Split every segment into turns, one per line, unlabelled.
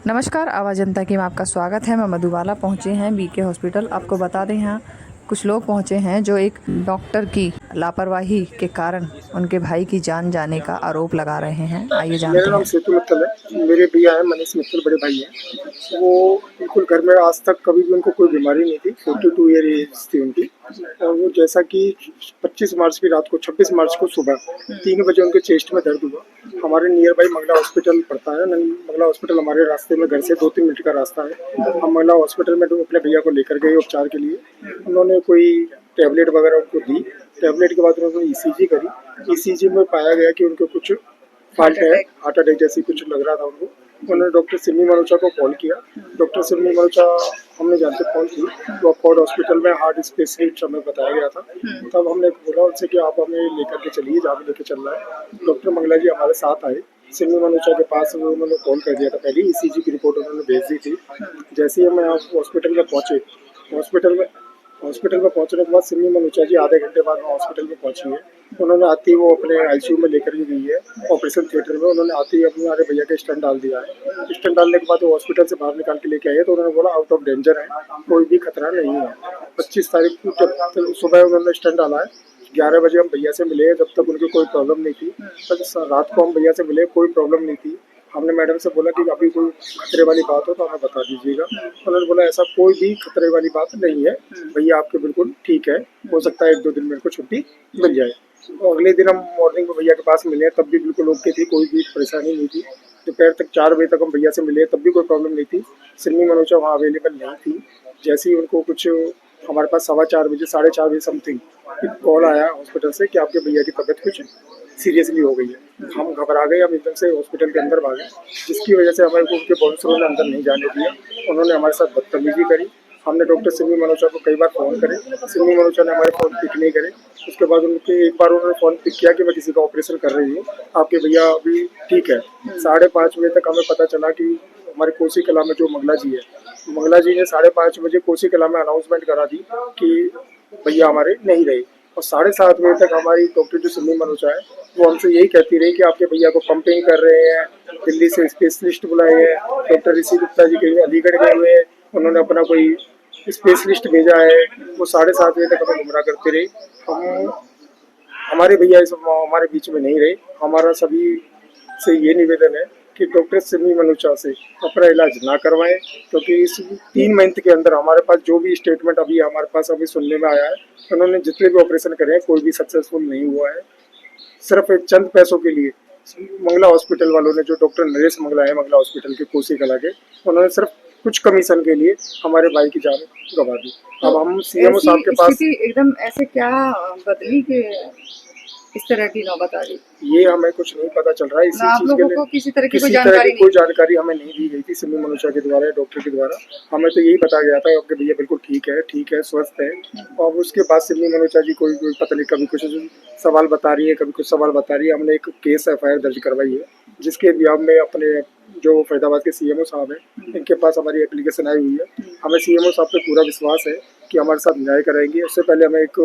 नमस्कार, आवाज़ जनता की में आपका स्वागत है। मैं मधुबाला पहुँचे हैं बीके हॉस्पिटल। आपको बता दें यहाँ कुछ लोग पहुँचे हैं जो एक डॉक्टर की लापरवाही के कारण उनके भाई की जान जाने का आरोप लगा रहे हैं। आइए
मेरा
जानते
नाम
हैं।
सेतु मित्तल है। मेरे भैया है मनीष मित्तल, बड़े भाई हैं। वो बिल्कुल घर में आज तक कभी भी उनको कोई बीमारी नहीं थी। 42 ईयर एज थी उनकी। और वो जैसा कि 25 मार्च की रात को 26 मार्च को सुबह 3 बजे उनके चेस्ट में दर्द हुआ। हमारे नियर बाई मंगला हॉस्पिटल पड़ता है। मंगला हॉस्पिटल हमारे रास्ते में, घर से 2-3 मिनट का रास्ता है। हम मंगला हॉस्पिटल में अपने भैया को लेकर गए उपचार के लिए। उन्होंने कोई टैबलेट वगैरह उनको दी। टैबलेट के बाद उन्होंने ईसीजी करी। ईसीजी में पाया गया कि उनको कुछ फॉल्ट है, हार्ट अटैक जैसी कुछ लग रहा था उनको। उन्होंने डॉक्टर सिमी मनोचा को कॉल किया। डॉक्टर सिमी मनोचा हमने जानते कॉल की तो अपोर्ड हॉस्पिटल में हार्ट स्पेशलिस्ट हमें बताया गया था। तब हमने बोला उनसे कि आप हमें लेकर के चलिए जहाँ भी लेकर चल रहा है। डॉक्टर मंगला जी हमारे साथ आए। सिमी मनोचा के पास उन्होंने कॉल कर दिया था, पहले ईसीजी की रिपोर्ट उन्होंने भेज दी थी। जैसे ही हम यहाँ हॉस्पिटल में पहुँचे, हॉस्पिटल में हॉस्पिटल में पहुंचने के बाद सिमी मनोचा जी आधे घंटे बाद में हॉस्पिटल में पहुंची है। उन्होंने आते ही वो अपने आईसीयू में लेकर के गई है ऑपरेशन थिएटर में। उन्होंने आते ही अपने हमारे भैया का स्टंट डाल दिया है। स्टंट डालने के बाद वो हॉस्पिटल से बाहर निकाल के लेके आए तो उन्होंने बोला आउट ऑफ डेंजर है, कोई भी खतरा नहीं है। 25 तारीख को जब सुबह उन्होंने स्टंट डाला है, 11 बजे हम भैया से मिले। जब तक उनकी कोई प्रॉब्लम नहीं थी, तब रात को हम भैया से मिले, कोई प्रॉब्लम नहीं थी। हमने मैडम से बोला कि अभी कोई खतरे वाली बात हो तो हमें बता दीजिएगा। उन्होंने बोला ऐसा कोई भी खतरे वाली बात नहीं है, भैया आपके बिल्कुल ठीक है, हो सकता है 1-2 दिन मेरे को छुट्टी मिल जाए। तो अगले दिन हम मॉर्निंग में भैया के पास मिले, तब भी बिल्कुल ओके थी, कोई भी परेशानी नहीं थी। दोपहर तक 4 बजे तक हम भैया से मिले, तब भी कोई प्रॉब्लम नहीं थी। सिमी मनोचा वहाँ अवेलेबल नहीं थी। जैसे ही उनको कुछ हमारे पास 4:15 बजे, 4:30 बजे समथिंग एक कॉल आया हॉस्पिटल से कि आपके भैया की तबीयत कुछ सीरियसली हो गई है। हम घबरा गए, हम एकदम से हॉस्पिटल के अंदर भागे, जिसकी वजह से हमारे को उनके बाउंसरों ने अंदर नहीं जाने दिया। उन्होंने हमारे साथ बदतमीजी करी। हमने डॉक्टर सिमी मनोचा को कई बार फ़ोन करे, सिमी मनोचा ने हमारे फ़ोन पिक नहीं करे। उसके बाद उनके एक बार उन्होंने फ़ोन पिक किया कि मैं किसी का ऑपरेशन कर रही हूँ, आपके भैया अभी ठीक है। 5:30 बजे तक हमें पता चला कि हमारे कोसी कला में जो मंगला जी है, मंगला जी ने 5:30 बजे कोसी कला में अनाउंसमेंट करा दी कि भैया हमारे नहीं रहे। और 7:30 बजे तक हमारी डॉक्टर जो सिमी मनोचा है वो हमसे यही कहती रही कि आपके भैया को पंपिंग कर रहे हैं, दिल्ली से स्पेशलिस्ट बुलाए हैं, डॉक्टर ऋषि गुप्ता जी कहीं अलीगढ़ गए हुए हैं, उन्होंने अपना कोई स्पेशलिस्ट भेजा है। वो 7:30 बजे तक हमें गुमराह करते रहे। हम हमारे भैया इस हमारे बीच में नहीं रहे। हमारा सभी से ये निवेदन है कि डॉक्टर सिमी मनोचा से अपना इलाज ना करवाएं, क्योंकि इस 3 मंथ के अंदर हमारे पास जो भी स्टेटमेंट अभी हमारे पास अभी सुनने में आया है, उन्होंने जितने भी ऑपरेशन करे हैं कोई भी सक्सेसफुल नहीं हुआ है। सिर्फ एक चंद पैसों के लिए मंगला हॉस्पिटल वालों ने, जो डॉक्टर नरेश मंगला है मंगला हॉस्पिटल के कोसी कला के, उन्होंने सिर्फ कुछ कमीशन के लिए हमारे भाई की जान गंवा दी।
तो
अब हम सीएमओ
ऐसी
साहब के पास,
स्थिति एकदम ऐसे क्या बदली कि इस तरह की नौबत आ गई?
ये हमें कुछ नहीं पता चल रहा है
ना
इसी
आप
चीज़ के
लोगों
लिए।
को किसी तरह की कोई
किसी तरह की
जानकारी
कोई
नहीं?
जानकारी हमें नहीं दी गई थी सिमी मनोचा के द्वारा या डॉक्टर के द्वारा। हमें तो यही बताया गया था आपके भैया बिल्कुल ठीक है, स्वस्थ है। और उसके बाद सिमी मनोचा जी कोई कोई पता नहीं, कभी कुछ सवाल बता रही है, कभी कुछ सवाल बता रही है। हमने एक केस एफआईआर दर्ज करवाई है, जिसके बिहाफ में अपने जो फरीदाबाद के सीएमओ साहब हैं, इनके पास हमारी एप्लीकेशन आई हुई है। हमें सीएमओ साहब पे पूरा विश्वास है कि हमारे साथ न्याय कराएंगे। उससे पहले हमें एक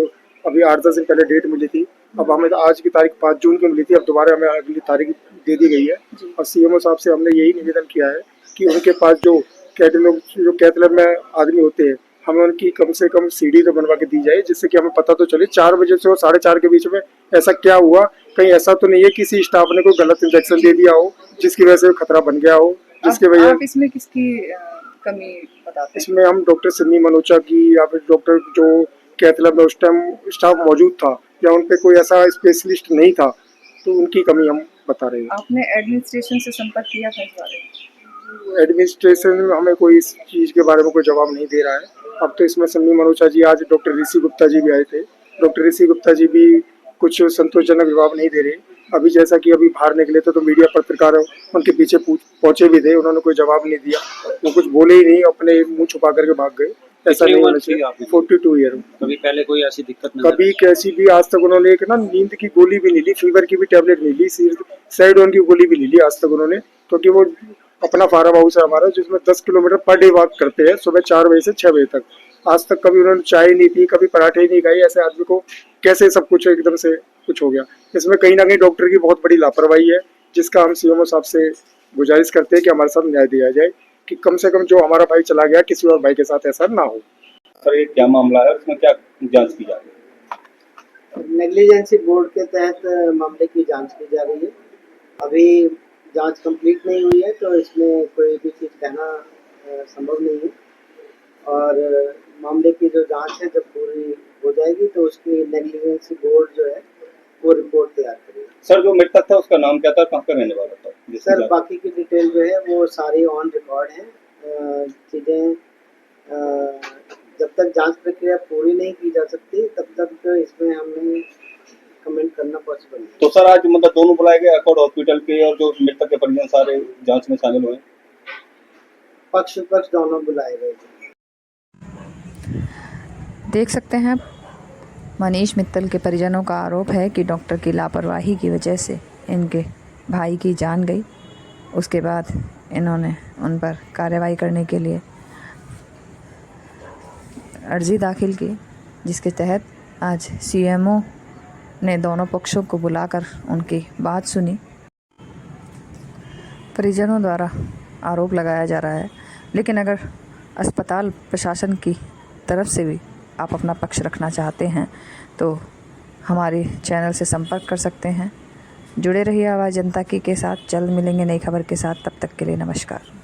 अभी 8-10 दिन पहले डेट मिली थी। अब हमें आज की तारीख 5 जून की मिली थी, अब दोबारा हमें अगली तारीख दे दी गई है। और सीएमओ साहब से हमने यही निवेदन किया है कि उनके पास जो कैथलैब में आदमी होते हैं, हमें उनकी कम से कम सीढ़ी तो बनवा के दी जाए, जिससे कि हमें पता तो चले 4 बजे से और 4:30 के बीच में ऐसा क्या हुआ। कहीं ऐसा तो नहीं है किसी स्टाफ ने कोई गलत इंजेक्शन दे दिया हो जिसकी वजह से खतरा बन गया हो, जिसकी वजह।
आप इसमें किसकी कमी बताते हैं?
इसमें हम डॉक्टर सिमी मनोचा की या फिर डॉक्टर जो कैथलैब में उस टाइम स्टाफ मौजूद था या उन पे कोई ऐसा स्पेशलिस्ट नहीं था, तो उनकी कमी हम बता रहे हैं।
आपने एडमिनिस्ट्रेशन से संपर्क किया था इस बारे में?
एडमिनिस्ट्रेशन हमें कोई इस चीज़ के बारे में कोई जवाब नहीं दे रहा है। अब तो इसमें सिमी मनोचा जी, आज डॉक्टर ऋषि गुप्ता जी भी आए थे, डॉक्टर ऋषि गुप्ता जी भी कुछ संतोषजनक जवाब नहीं दे रहे। अभी जैसा कि अभी बाहर निकले थे तो मीडिया पत्रकार उनके पीछे पहुंचे भी थे, उन्होंने कोई जवाब नहीं दिया, वो कुछ बोले ही नहीं, अपने मुंह छुपा करके भाग गए। ऐसा नहीं होना चाहिए। 42 ईयर।
कभी पहले कोई ऐसी दिक्कत नजर
कभी कैसी भी आज तक उन्होंने एक ना नींद की गोली भी नहीं ली, फीवर की भी टेबलेट नहीं ली, साइडोन की गोली भी नहीं ली आज तक उन्होंने। क्योंकि वो अपना फार्म हाउस है हमारा, जिसमें 10 किलोमीटर पर डे वॉक करते हैं सुबह 4 बजे से 6 बजे तक। आज तक कभी उन्होंने चाय नहीं पी, कभी पराठे नहीं खाई। ऐसे आदमी को कैसे सब कुछ एकदम से कुछ हो गया? इसमें कहीं ना कहीं डॉक्टर की बहुत बड़ी लापरवाही है, जिसका हम सीएमओ साहब से गुजारिश करते हैं कि हमारे साथ न्याय दिया जाए। कि कम से कम जो हमारा भाई चला गया किसी और भाई के साथ ऐसा ना हो।
सर ये क्या मामला है और इसमें क्या जांच की जा रही है?
नेग्लिजेंसी बोर्ड के तहत मामले की जांच की जा रही है। अभी जांच कंप्लीट नहीं हुई है तो इसमें कोई भी चीज़ कहना संभव नहीं है और मामले की जो जांच है जब पूरी हो जाएगी तो उसकी नेग्लिजेंसी बोर्ड जो है वो रिपोर्ट तैयार करेगा।
सर जो मृतक था उसका नाम क्या था, कहाँ का रहने वाला था? जिसकी
सर
जांच-
बाकी की डिटेल जो है वो सारी ऑन रिकॉर्ड है। चीज़ें जब तक जांच प्रक्रिया पूरी नहीं की जा सकती तब तक इसमें हमें कमेंट करना पॉसिबल नहीं।
तो सर आज मतलब दोनों बुलाए गए अकॉर्ड हॉस्पिटल के और जो मृतक के परिजन सारे जांच में शामिल हुए?
पक्ष विपक्ष दोनों बुलाए गए थे।
देख सकते हैं मनीष मित्तल के परिजनों का आरोप है कि डॉक्टर की लापरवाही की वजह से इनके भाई की जान गई। उसके बाद इन्होंने उन पर कार्रवाई करने के लिए अर्जी दाखिल की, जिसके तहत आज सीएमओ ने दोनों पक्षों को बुलाकर उनकी बात सुनी। परिजनों द्वारा आरोप लगाया जा रहा है, लेकिन अगर अस्पताल प्रशासन की तरफ से भी आप अपना पक्ष रखना चाहते हैं तो हमारे चैनल से संपर्क कर सकते हैं। जुड़े रहिए आवाज़ जनता की के साथ। जल्द मिलेंगे नई खबर के साथ, तब तक के लिए नमस्कार।